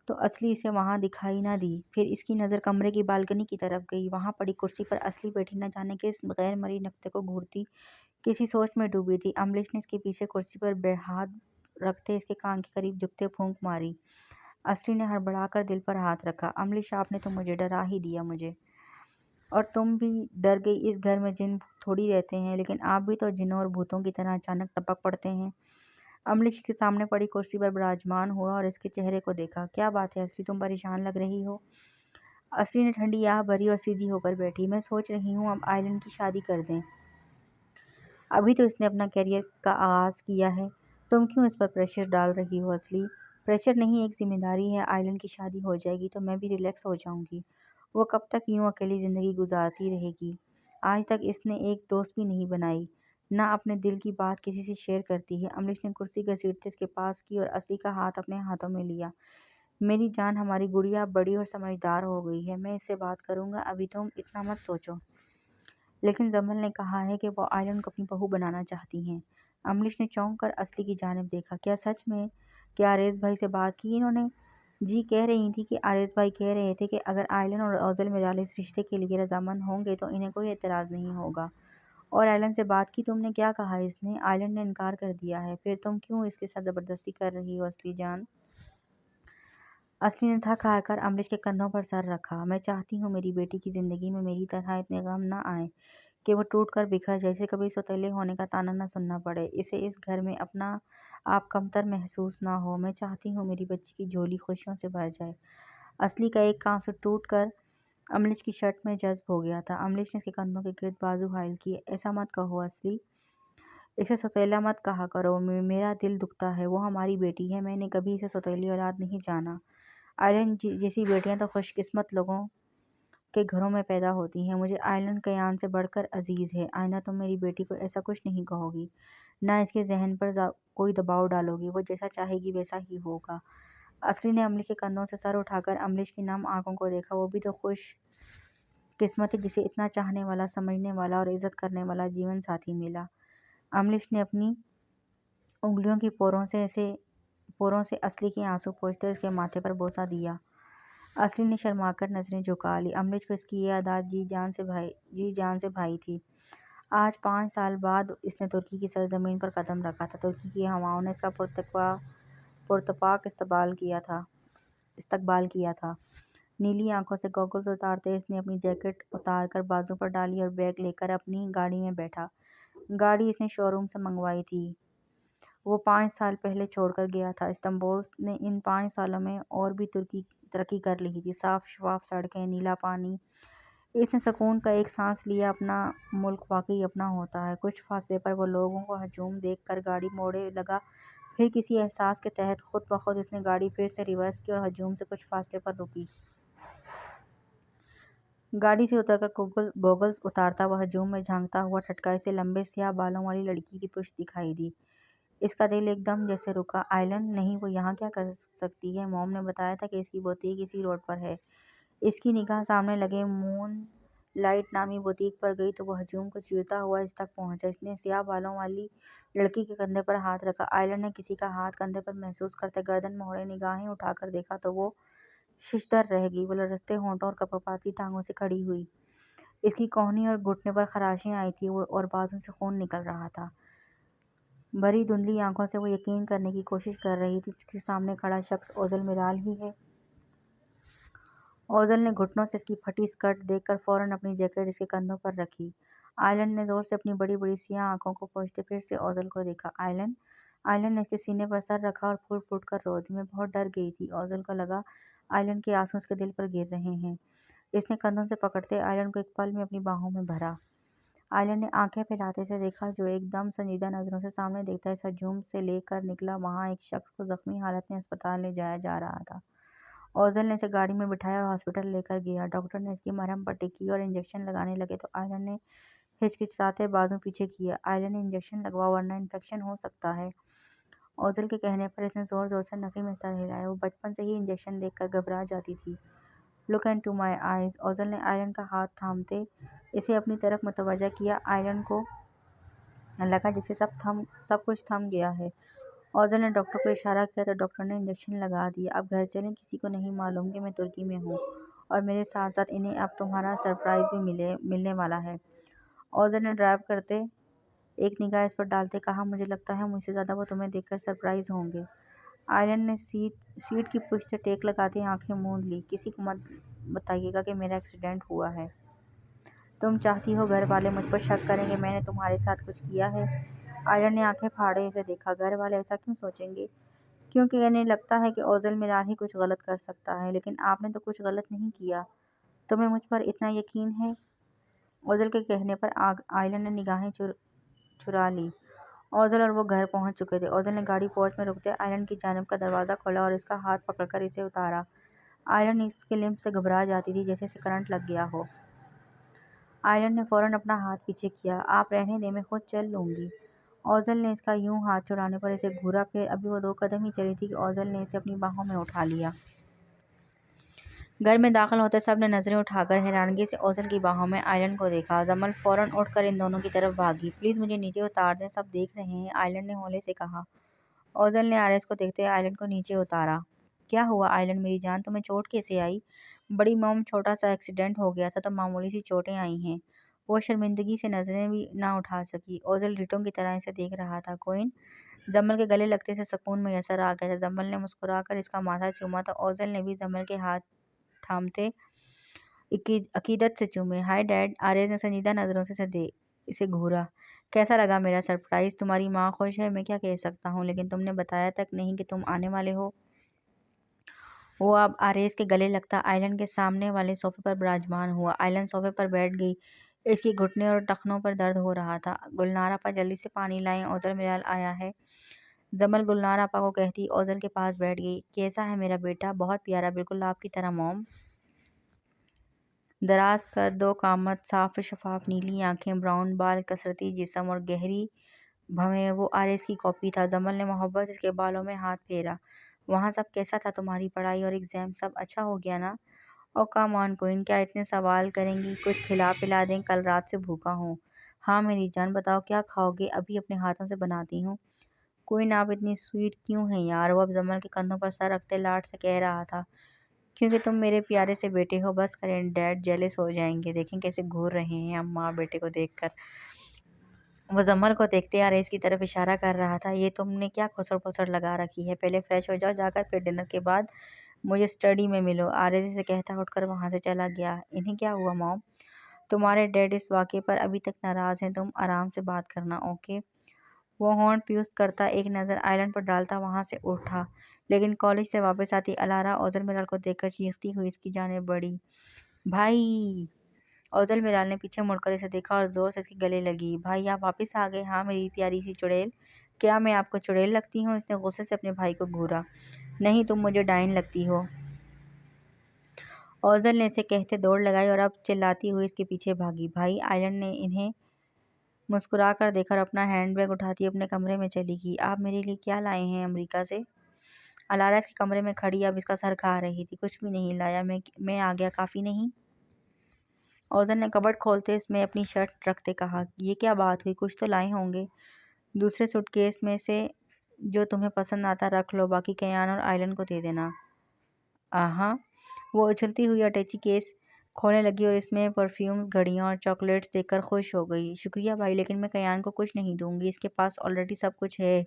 تو اصلی اسے وہاں دکھائی نہ دی۔ پھر اس کی نظر کمرے کی بالکنی کی طرف گئی۔ وہاں پڑی کرسی پر اصلی بیٹھی نہ جانے کس غیر مرئی نکتے کو گھورتی کسی سوچ میں ڈوبی تھی۔ امریش نے اس کے پیچھے کرسی پر ہاتھ رکھتے اس کے کان کے قریب جھکتے پھونک ماری۔ اصلی نے ہڑبڑا کر دل پر ہاتھ رکھا۔ امریش آپ نے تو مجھے ڈرا ہی دیا مجھے۔ اور تم بھی ڈر گئی۔ اس گھر میں جن تھوڑی رہتے ہیں، لیکن آپ بھی تو جنوں اور بھوتوں کی طرح اچانک ٹپک پڑتے ہیں۔ امریش کے سامنے پڑی کرسی پر براجمان ہوا اور اس کے چہرے کو دیکھا۔ کیا بات ہے اصلی، تم پریشان لگ رہی ہو؟ اصلی نے ٹھنڈی آہ بھری اور سیدھی ہو کر بیٹھی۔ میں سوچ رہی ہوں اب آئلن کی شادی کر دیں۔ ابھی تو اس نے اپنا کیریئر کا آغاز کیا ہے۔ تم کیوں اس پر پریشر ڈال رہی ہو اصلی؟ پریشر نہیں، ایک ذمہ داری ہے۔ آئلن کی شادی ہو جائے گی تو میں بھی ریلیکس ہو جاؤں گی۔ وہ کب تک یوں اکیلی زندگی گزارتی رہے گی؟ آج تک اس نے ایک دوست بھی نہیں بنائی، نہ اپنے دل کی بات کسی سے شیئر کرتی ہے۔ امریش نے کرسی گھسیٹتے اس کے پاس کی اور اصلی کا ہاتھ اپنے ہاتھوں میں لیا۔ میری جان، ہماری گڑیا اب بڑی اور سمجھدار ہو گئی ہے۔ میں اس سے بات کروں گا، ابھی تم اتنا مت سوچو۔ لیکن زمل نے کہا ہے کہ وہ آئلن کو اپنی بہو بنانا چاہتی ہیں۔ امریش نے چونک کر اصلی کی جانب دیکھا۔ کیا سچ میں؟ کیا آریز بھائی سے بات کی انہوں نے؟ جی، کہہ رہی تھی کہ آریز بھائی کہہ رہے تھے کہ اگر آئلن اور اوزل میرال اس رشتے کے لیے رضامند ہوں گے تو انہیں کوئی اعتراض نہیں ہوگا۔ اور آئلن سے بات کی تم نے؟ کیا کہا اس نے؟ آئلن نے انکار کر دیا ہے۔ پھر تم کیوں اس کے ساتھ زبردستی کر رہی ہو اصلی جان؟ اصلی نے تھک ہار کر امریش کے کندھوں پر سر رکھا۔ میں چاہتی ہوں میری بیٹی کی زندگی میں میری طرح اتنے غم نہ آئیں کہ وہ ٹوٹ کر بکھر جائے، اسے کبھی سوتیلے ہونے کا طعنہ نہ سننا پڑے، اسے اس گھر میں اپنا آپ کمتر محسوس نہ ہو۔ میں چاہتی ہوں میری بچی کی جھولی خوشیوں سے بھر جائے۔ اصلی کا ایک کان ٹوٹ کر امریش کی شرٹ میں جذب ہو گیا تھا۔ امریش نے اس کے کندھوں کے گرد بازو حائل کیے۔ ایسا مت کہو اصلی، اسے سوتیلا مت کہا کرو، میرا دل دکھتا ہے، وہ ہماری بیٹی ہے، میں نے کبھی اسے سوتیلی اولاد نہیں جانا۔ آئلن جیسی بیٹیاں تو خوش قسمت لوگوں کے گھروں میں پیدا ہوتی ہیں۔ مجھے آئلن کیان سے بڑھ کر عزیز ہے۔ آئندہ تم میری بیٹی کو ایسا کچھ نہیں کہو گی، نہ اس کے ذہن پر کوئی دباؤ ڈالو گی، وہ جیسا چاہے گی ویسا ہی ہوگا۔ اصلی نے امریش کے کندھوں سے سر اٹھا کر امریش کی نم آنکھوں کو دیکھا۔ وہ بھی تو خوش قسمت ہے جسے اتنا چاہنے والا، سمجھنے والا اور عزت کرنے والا جیون ساتھی ملا۔ امریش نے اپنی انگلیوں کی پوروں سے اصلی کے آنسو پوچھتے اس کے ماتھے پر بوسہ دیا۔ اصلی نے شرما کر نظریں جھکا لی۔ امریش کو اس کی یہ عادت جی جان سے بھائی تھی۔ آج 5 سال بعد اس نے ترکی کی سرزمین پر قدم رکھا تھا۔ ترکی کی ہواؤں نے اس کا پرتپاک استقبال کیا تھا۔ نیلی آنکھوں سے گوگلز اتارتے اس نے اپنی جیکٹ اتار کر بازو پر ڈالی اور بیگ لے کر اپنی گاڑی میں بیٹھا۔ گاڑی اس نے شو روم سے منگوائی تھی، وہ 5 سال پہلے چھوڑ کر گیا تھا۔ استنبول نے ان 5 سالوں میں اور بھی ترقی کر لی تھی۔ صاف شفاف سڑکیں، نیلا پانی، اس نے سکون کا ایک سانس لیا۔ اپنا ملک واقعی اپنا ہوتا ہے۔ کچھ فاصلے پر وہ لوگوں کا ہجوم دیکھ کر گاڑی موڑے لگا، پھر کسی احساس کے تحت خود بخود اس نے گاڑی پھر سے ریورس کی اور ہجوم سے کچھ فاصلے پر رکی۔ گاڑی سے اتر کر گوگلز اتارتا وہ ہجوم میں جھانکتا ہوا ٹھٹکا۔ اسے لمبے سیاہ بالوں والی لڑکی کی پشت دکھائی دی۔ اس کا دل ایک دم جیسے رکا۔ آئلن نہیں، وہ یہاں کیا کر سکتی ہے؟ موم نے بتایا تھا کہ اس کی بوتیک اسی روڈ پر ہے۔ اس کی نگاہ سامنے لگے مون لائٹ نامی بوتیک پر گئی تو وہ ہجوم کو چیرتا ہوا اس تک پہنچا۔ اس نے سیاہ بالوں والی لڑکی کے کندھے پر ہاتھ رکھا۔ آئلن نے کسی کا ہاتھ کندھے پر محسوس کرتے گردن موڑے، نگاہیں اٹھا کر دیکھا تو وہ ششدر رہ گئی۔ وہ لرزتے ہونٹوں اور کپکپاتی ٹانگوں سے کھڑی ہوئی۔ اس کی کہنی اور گھٹنے پر خراشیں آئی تھیں اور بازو سے خون نکل رہا تھا۔ بھری دھندلی آنکھوں سے وہ یقین کرنے کی کوشش کر رہی تھی اس کے سامنے کھڑا شخص اوزل میرال ہی ہے۔ اوزل نے گھٹنوں سے اس کی پھٹی سکرٹ دیکھ کر فوراً اپنی جیکٹ اس کے کندھوں پر رکھی۔ آئلن نے زور سے اپنی بڑی بڑی سیاہ آنکھوں کو پوچھتے پھر سے اوزل کو دیکھا۔ آئلن نے اس کے سینے پر سر رکھا اور پھوٹ پھوٹ کر رو دی۔ میں بہت ڈر گئی تھی۔ اوزل کو لگا آئلن کے آنسو اس کے دل پر گر رہے ہیں۔ اس نے کندھوں سے پکڑتے آئلن کو ایک پل میں اپنی باہوں میں بھرا۔ آئلن نے آنکھیں پھیلاتے اسے دیکھا جو ایک دم سنجیدہ نظروں سے سامنے دیکھتا اس ہجوم سے لے کر نکلا۔ وہاں ایک شخص کو زخمی حالت میں ہسپتال لے جایا جا رہا تھا اوزل نے اسے گاڑی میں بٹھایا اور ہاسپٹل لے کر گیا۔ ڈاکٹر نے اس کی مرہم پٹی کی اور انجیکشن لگانے لگے تو آئلن نے ہچکچاتے بازو پیچھے کیا۔ آئلن نے انجیکشن لگواؤ ورنہ انفیکشن ہو سکتا ہے۔ اوزل کے کہنے پر اس نے زور زور سے نفی میں سر ہلایا۔ وہ بچپن سے ہی انجیکشن دیکھ کر گھبرا جاتی تھی۔ "Look into my eyes". اوزل نے آئلن کا ہاتھ تھامتے اسے اپنی طرف متوجہ کیا۔ آئلن کو لگا جیسے سب کچھ تھم گیا ہے۔ اوزل نے ڈاکٹر کو اشارہ کیا تو ڈاکٹر نے انجیکشن لگا دیا۔ "اب گھر چلیں، کسی کو نہیں معلوم کہ میں ترکی میں ہوں اور میرے ساتھ ساتھ انہیں اب تمہارا سرپرائز بھی ملنے والا ہے"۔ اوزل نے ڈرائیو کرتے ایک نگاہ اس پر ڈالتے کہا، "مجھے لگتا ہے مجھ سے زیادہ وہ تمہیں دیکھ کر سرپرائز ہوں گے"۔ آئلن نے سیٹ کی پشت سے ٹیک لگاتے آنکھیں موند لیں۔ "کسی کو مت بتائیے گا کہ میرا ایکسیڈنٹ ہوا ہے۔ تم چاہتی ہو گھر والے مجھ پر شک کریں کہ میں نے تمہارے ساتھ کچھ کیا ہے"۔ آئلن نے آنکھیں پھاڑے اسے دیکھا۔ "گھر والے ایسا کیوں سوچیں گے"؟ "کیونکہ انہیں لگتا ہے کہ اوزل میران ہی کچھ غلط کر سکتا ہے"۔ "لیکن آپ نے تو کچھ غلط نہیں کیا، تمہیں مجھ پر اتنا یقین ہے"۔ اوزل کے کہنے پر آئلن نے نگاہیں چرا لیں۔ اوزل اور وہ گھر پہنچ چکے تھے۔ اوزل نے گاڑی پورچ میں روکتے آئلن کی جانب کا دروازہ کھولا اور اس کا ہاتھ پکڑ کر اسے اتارا۔ آئلن اس کے لمس سے گھبرا جاتی تھی جیسے اسے کرنٹ لگ گیا ہو۔ آئلن نے فوراً اپنا ہاتھ پیچھے کیا۔ "آپ رہنے دیں، میں خود چل لوں گی"۔ اوزل نے اس کا یوں ہاتھ چھڑانے پر اسے گھورا۔ پھر ابھی وہ 2 قدم ہی چلی تھی کہ اوزل نے اسے اپنی باہوں میں اٹھا لیا۔ گھر میں داخل ہوتے سب نے نظریں اٹھا کر حیرانگی سے اوزل کی باہوں میں آئلن کو دیکھا۔ جمل فوراً اٹھ کر ان دونوں کی طرف بھاگی۔ "پلیز مجھے نیچے اتار دیں، سب دیکھ رہے ہیں"۔ آئلن نے ہولے سے کہا۔ اوزل نے آریس کو دیکھتے آئلن کو نیچے اتارا۔ "کیا ہوا آئلن میری جان، تمہیں چوٹ کیسے آئی"؟ "بڑی موم، چھوٹا سا ایکسیڈنٹ ہو گیا تھا تو معمولی سی چوٹیں آئی ہیں"۔ وہ شرمندگی سے نظریں بھی نہ اٹھا سکی۔ اوزل ریٹوں کی طرح اسے دیکھ رہا تھا۔ "کوئن"۔ جمل کے گلے لگتے سے سکون میسر آ گیا تھا۔ جمل نے مسکرا کر اس کا ماتھا چوما تو اوزل نے بھی جمل کے ہاتھ تھامتے عقیدت سے چومے۔ "High dead". آریس نے سنجیدہ نظروں سے اسے گھورا۔ "کیسا لگا میرا سرپرائز"؟ "تمہاری ماں خوش ہے، میں کیا کہہ سکتا ہوں"۔ "لیکن تم نے بتایا تک نہیں کہ تم آنے والے ہو"۔ وہ اب آریس کے گلے لگتا آئلن کے سامنے والے صوفے پر براجمان ہوا۔ آئلن صوفے پر بیٹھ گئی۔ اس کے گھٹنے اور ٹخنوں پر درد ہو رہا تھا۔ "گلنار آپا، جلدی سے پانی لائیں، اوزل میرال آیا ہے"۔ جمل گلنار آپا کو کہتی اوزل کے پاس بیٹھ گئی۔ "کیسا ہے میرا بیٹا"؟ "بہت پیارا، بالکل آپ کی طرح موم"۔ دراز قد و قامت، صاف و شفاف نیلی آنکھیں، براؤن بال، کثرتی جسم اور گہری بھویں، وہ آریس کی کاپی تھا۔ جمل نے محبت سے اس کے بالوں میں ہاتھ پھیرا۔ "وہاں سب کیسا تھا، تمہاری پڑھائی اور ایگزام سب اچھا ہو گیا نا"؟ "اوہ کم آن کوئن، کیا اتنے سوال کریں گی، کچھ کھلا پلا دیں، کل رات سے بھوکا ہوں"۔ "ہاں میری جان، بتاؤ کیا کھاؤ گے، ابھی اپنے ہاتھوں سے بناتی ہوں"۔ "کوئن آپ اتنی سویٹ کیوں ہیں یار"؟ وہ اب جمل کے کندھوں پر سر رکھتے لاڈ سے کہہ رہا تھا۔ "کیونکہ تم میرے پیارے سے بیٹے ہو"۔ "بس کریں ڈیڈ، جیلس ہو جائیں گے"۔ دیکھیں کیسے گھور رہے ہیں اب ماں بیٹے کو دیکھ کر۔ وہ جمل کو دیکھتے آریس کی طرف اشارہ کر رہا تھا۔ "یہ تم نے کیا کھسر پسر لگا رکھی ہے، پہلے فریش ہو جاؤ جا کر، پھر ڈنر کے بعد مجھے اسٹڈی میں ملو"۔ آریس اسے کہتا اٹھ کر وہاں سے چلا گیا۔ "انہیں کیا ہوا موم"؟ "تمہارے ڈیڈ اس واقعے پر ابھی تک ناراض ہیں، تم آرام سے بات کرنا، اوکے"۔ وہ ہونٹ پیوست کرتا ایک نظر آئلن پر ڈالتا وہاں سے اٹھا۔ لیکن کالج سے واپس آتی الارا اوزل میرال کو دیکھ کر چیختی ہوئی اس کی جانب بڑھی۔ "بھائی"۔ اوزل میرال نے پیچھے مڑ کر اسے دیکھا اور زور سے اس کے گلے لگی۔ "بھائی آپ واپس آ گئے"۔ "ہاں میری پیاری سی چڑیل"۔ "کیا میں آپ کو چڑیل لگتی ہوں"؟ اس نے غصے سے اپنے بھائی کو گھورا۔ "نہیں، تم مجھے ڈائن لگتی ہو"۔ اوزل نے اسے کہتے دوڑ لگائی اور اب چلاتی ہوئی اس کے پیچھے بھاگی۔ "بھائی"۔ آئلن نے انہیں مسکرا کر دیکھا اور اپنا ہینڈ بیگ اٹھاتی اپنے کمرے میں چلی گئی۔ "آپ میرے لیے کیا لائے ہیں امریکہ سے"؟ الارا اس کے کمرے میں کھڑی اب اس کا سر کھا رہی تھی۔ "کچھ بھی نہیں لایا، میں آ گیا کافی نہیں"۔ اوزل نے کبرڈ کھولتے اس میں اپنی شرٹ رکھتے کہا۔ "یہ کیا بات ہوئی، کچھ تو لائے ہوں گے"۔ "دوسرے سوٹ کیس میں سے جو تمہیں پسند آتا رکھ لو، باقی کیان اور آئلن کو دے دینا"۔ "ہاں"۔ وہ اچھلتی ہوئی اٹیچی کیس کھولنے لگی اور اس میں پرفیومز، گھڑیاں اور چاکلیٹس دیکھ کر خوش ہو گئی۔ "شکریہ بھائی، لیکن میں کیان کو کچھ نہیں دوں گی، اس کے پاس آلریڈی سب کچھ ہے"۔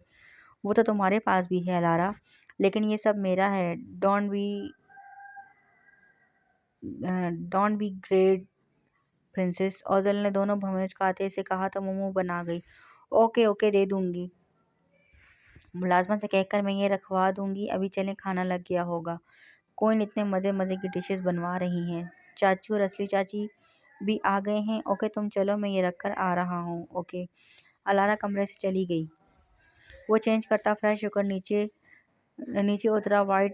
"وہ تو تمہارے پاس بھی ہے الارا"۔ "لیکن یہ سب میرا ہے"۔ Don't be grade princess". Ozil نے دونوں بھویں اچکاتے اسے کہا تو وہ منہ بنا گئی۔ "اوکے اوکے، دے دوں گی"۔ ملازمہ سے کہہ کر میں یہ رکھوا دوں گی، ابھی چلیں کھانا لگ گیا ہوگا"۔ "کوئن اتنے مزے مزے کی ڈشز بنوا رہی ہیں"۔ "چاچی اور اصلی چاچی بھی آ گئے ہیں"۔ "اوکے تم چلو، میں یہ رکھ کر آ رہا ہوں"۔ "اوکے"۔ الارا کمرے سے چلی گئی۔ وہ چینج کرتا فریش ہو کر نیچے اترا۔ وائٹ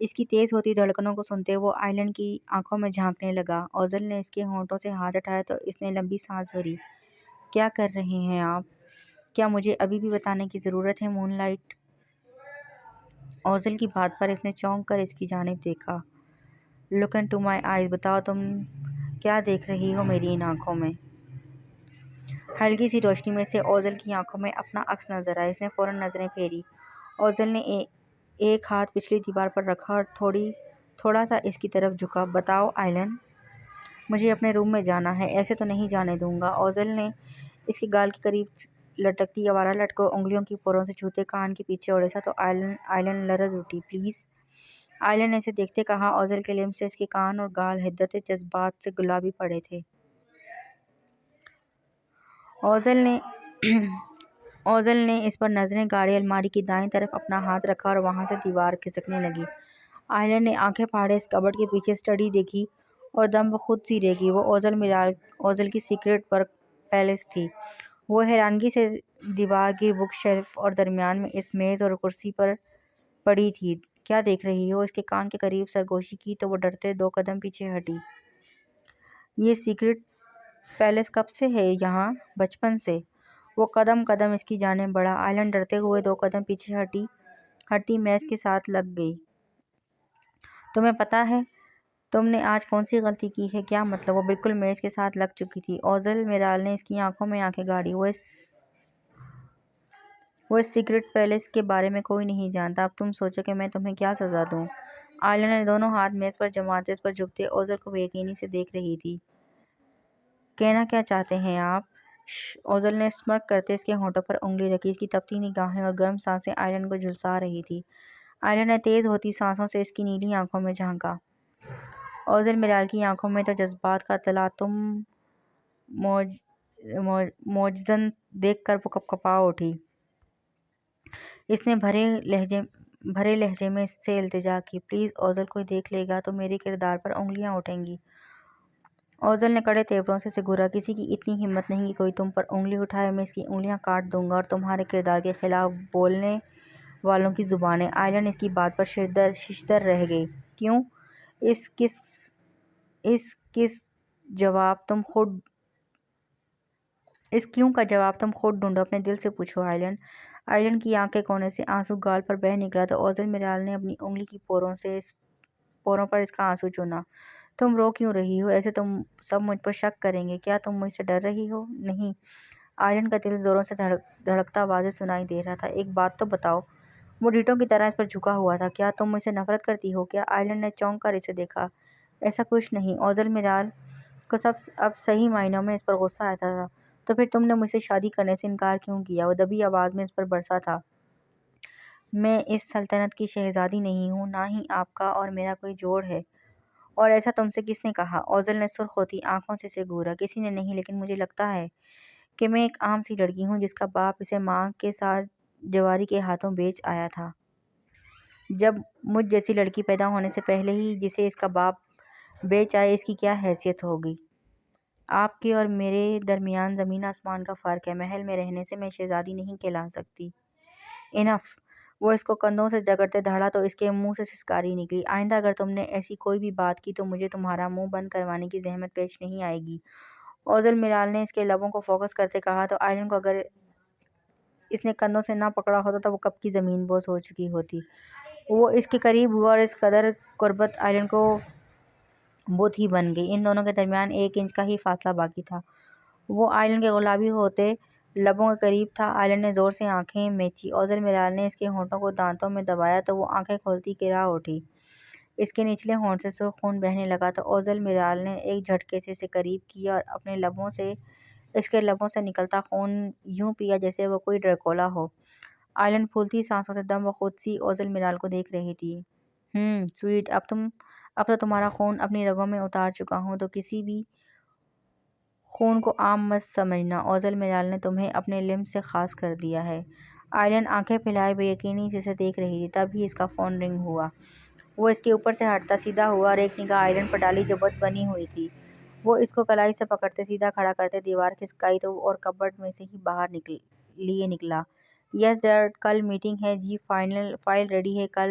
اس کی تیز ہوتی دھڑکنوں کو سنتے وہ آئلن کی آنکھوں میں جھانکنے لگا۔ اوزل نے اس کے ہونٹوں سے ہاتھ اٹھایا تو اس نے لمبی سانس بھری۔ کیا کر رہے ہیں آپ؟ کیا مجھے ابھی بھی بتانے کی ضرورت ہے مون لائٹ؟ اوزل کی بات پر اس نے چونک کر اس کی جانب دیکھا۔ لک انٹو مائی آئیز، بتاؤ تم کیا دیکھ رہی ہو میری ان آنکھوں میں؟ ہلکی سی روشنی میں سے اوزل کی آنکھوں میں اپنا عکس نظر آیا۔ اس نے فوراً نظریں پھیری۔ اوزل نے ایک ہاتھ پچھلی دیوار پر رکھا اور تھوڑا سا اس کی طرف جھکا۔ بتاؤ آئلن، مجھے اپنے روم میں جانا ہے، ایسے تو نہیں جانے دوں گا۔ اوزل نے اس کے گال کے قریب لٹکتی آوارہ لٹ کو انگلیوں کی پروں سے چھوتے کان کے پیچھے اڑیسا تو آئلن لرز اٹھی۔ پلیز، آئلن نے اسے دیکھتے کہا۔ اوزل کے لمس سے اس کے کان اور گال حدت جذبات سے گلابی پڑے تھے۔ اوزل نے اس پر نظریں گاڑی الماری کی دائیں طرف اپنا ہاتھ رکھا اور وہاں سے دیوار کھسکنے لگی۔ آئلن نے آنکھیں پھاڑے اس کبرڈ کے پیچھے اسٹڈی دیکھی اور دم بخود سی رہ گئی۔ وہ اوزل کی سیکرٹ ورک پیلس تھی۔ وہ حیرانگی سے دیوار گیر بک شیلف اور درمیان میں اس میز اور کرسی پر پڑی تھی۔ کیا دیکھ رہی ہو؟ اس کے کان کے قریب سرگوشی کی تو وہ ڈرتے 2 قدم پیچھے ہٹی۔ یہ سیکرٹ پیلس کب سے ہے یہاں؟ بچپن سے۔ وہ قدم اس کی جانب بڑھا۔ آئلن ڈرتے ہوئے 2 قدم پیچھے ہٹتی میز کے ساتھ لگ گئی۔ تمہیں پتہ ہے تم نے آج کون سی غلطی کی ہے؟ کیا مطلب؟ وہ بالکل میز کے ساتھ لگ چکی تھی۔ اوزل میرال نے اس کی آنکھوں میں آنکھیں گاڑی۔ وہ اس سیکرٹ پیلس کے بارے میں کوئی نہیں جانتا۔ اب تم سوچو کہ میں تمہیں کیا سزا دوں۔ آئلن نے دونوں ہاتھ میز پر جماتے اس پر جھکتے اوزل کو بے یقینی سے دیکھ رہی تھی۔ کہنا کیا چاہتے ہیں آپ؟ شش۔ اوزل نے اسمرک کرتے اس کے ہونٹوں پر انگلی رکھی۔ اس کی تپتی نگاہیں اور گرم سانسیں آئلن کو جھلسا رہی تھی۔ آئلن نے تیز ہوتی سانسوں سے اس کی نیلی آنکھوں میں جھانکا۔ اوزل میرال کی آنکھوں میں تو جذبات کا تلاطم موجزن دیکھ کر وہ کپکپا اٹھی۔ اس نے بھرے لہجے میں اس سے التجا کی۔ پلیز اوزل، کوئی دیکھ لے گا تو میرے کردار پر انگلیاں اٹھیں گی۔ اوزل نے کڑے تیوروں سے گھورا۔ کسی کی اتنی ہمت نہیں کہ کوئی تم پر انگلی اٹھائے۔ میں اس کی انگلیاں کاٹ دوں گا اور تمہارے کردار کے خلاف بولنے والوں کی زبانیں۔ آئلن اس کی بات پر ششدر رہ گئی۔ کیوں؟ اس کیوں کا جواب تم خود ڈھونڈو، اپنے دل سے پوچھو آئلن۔ آئلن کی آنکھ کے کونے سے آنسو گال پر بہہ نکلا تو اوزل میرال نے اپنی انگلی کی پوروں پر اس کا آنسو چونا۔ تم رو کیوں رہی ہو؟ ایسے تم سب مجھ پر شک کریں گے۔ کیا تم مجھ سے ڈر رہی ہو؟ نہیں۔ آئلن کا دل زوروں سے دھڑکتا واضح سنائی دے رہا تھا۔ ایک بات تو بتاؤ۔ وہ ڈیٹوں کی طرح اس پر جھکا ہوا تھا۔ کیا تم مجھ سے نفرت کرتی ہو کیا؟ آئلن نے چونک کر اسے دیکھا۔ ایسا کچھ نہیں۔ اوزل میرال کو اب صحیح معنوں میں اس پر غصہ آتا تھا۔ تو پھر تم نے مجھ سے شادی کرنے سے انکار کیوں کیا؟ وہ دبی آواز میں اس پر برسا تھا۔ میں اس سلطنت کی شہزادی نہیں ہوں، نہ ہی آپ کا اور میرا کوئی جوڑ ہے۔ اور ایسا تم سے کس نے کہا؟ اوزل نے سرخ ہوتی آنکھوں سے اسے گھورا۔ کسی نے نہیں، لیکن مجھے لگتا ہے کہ میں ایک عام سی لڑکی ہوں جس کا باپ اسے ماں کے ساتھ جواری کے ہاتھوں بیچ آیا تھا۔ جب مجھ جیسی لڑکی پیدا ہونے سے پہلے ہی جسے اس کا باپ بیچ آئے، اس کی کیا حیثیت ہوگی؟ آپ کے اور میرے درمیان زمین آسمان کا فرق ہے۔ محل میں رہنے سے میں شہزادی نہیں کہلا سکتی۔ انف۔ وہ اس کو کندھوں سے جکڑتے دھاڑا تو اس کے منہ سے سسکاری نکلی۔ آئندہ اگر تم نے ایسی کوئی بھی بات کی تو مجھے تمہارا منہ بند کروانے کی زحمت پیش نہیں آئے گی۔ اوزل میرال نے اس کے لبوں کو فوکس کرتے کہا تو آئلن کو اگر اس نے کندھوں سے نہ پکڑا ہوتا تو وہ کب کی زمین بوس ہو چکی ہوتی۔ وہ اس کے قریب ہوا اور اس قدر قربت آئلن کو بت ہی بن گئی۔ ان دونوں کے درمیان 1 انچ کا ہی فاصلہ باقی تھا۔ وہ آئلن کے گلابی ہوتے لبوں کے قریب تھا۔ آئلن نے زور سے آنکھیں میچی۔ اوزل میرال نے اس کے ہونٹوں کو دانتوں میں دبایا تو وہ آنکھیں کھولتی کرا اٹھی۔ اس کے نچلے ہونٹ سے سرخ خون بہنے لگا تو اوزل میرال نے ایک جھٹکے سے اسے قریب کیا اور اپنے لبوں سے اس کے لبوں سے نکلتا خون یوں پیا جیسے وہ کوئی ڈریکولا ہو۔ آئلن پھولتی سانسوں سے دم بخود سی اوزل میرال کو دیکھ رہی تھی۔ سویٹ، اب تو تمہارا خون اپنی رگوں میں اتار چکا ہوں تو کسی بھی خون کو عام مت سمجھنا۔ اوزل میرال نے تمہیں اپنے لمس سے خاص کر دیا ہے۔ آئلن آنکھیں پھیلائے بے یقینی سے اسے دیکھ رہی تھی۔ تب ہی اس کا فون رنگ ہوا۔ وہ اس کے اوپر سے ہٹتا سیدھا ہوا اور ایک نگاہ آئلن پر ڈالی جو بت بنی ہوئی تھی۔ وہ اس کو کلائی سے پکڑتے سیدھا کھڑا کرتے دیوار کھسکائی تو اور کبرڈ میں سے ہی باہر لیے نکلا۔ یس ڈیڈ، کل میٹنگ ہے جی، فائل ریڈی ہے، کل